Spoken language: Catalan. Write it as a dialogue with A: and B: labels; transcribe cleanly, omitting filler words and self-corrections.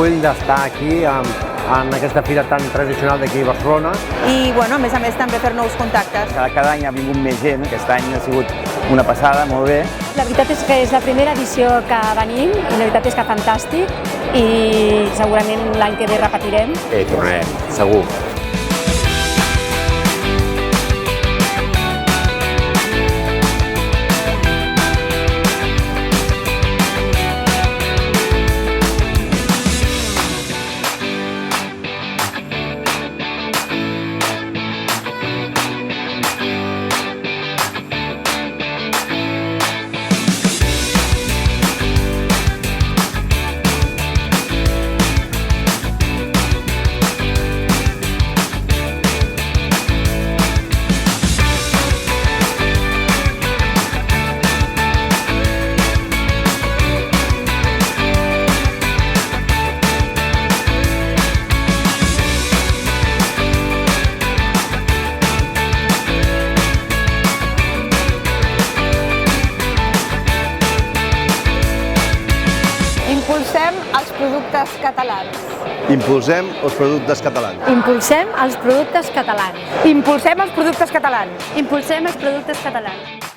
A: orgull d'estar aquí en aquesta fira tan tradicional d'aquí a Barcelona.
B: I, a més a més, també fer nous contactes.
C: Cada any ha vingut més gent, aquest any ha sigut una passada, molt bé.
D: La veritat és que és la primera edició que venim i la veritat és que fantàstic i segurament l'any que ve repetirem.
C: Tornarem, segur.
B: Impulsem els productes catalans.
E: Impulsem els productes catalans.
D: Impulsem els productes catalans.
B: Impulsem els productes catalans.
D: Impulsem els productes catalans.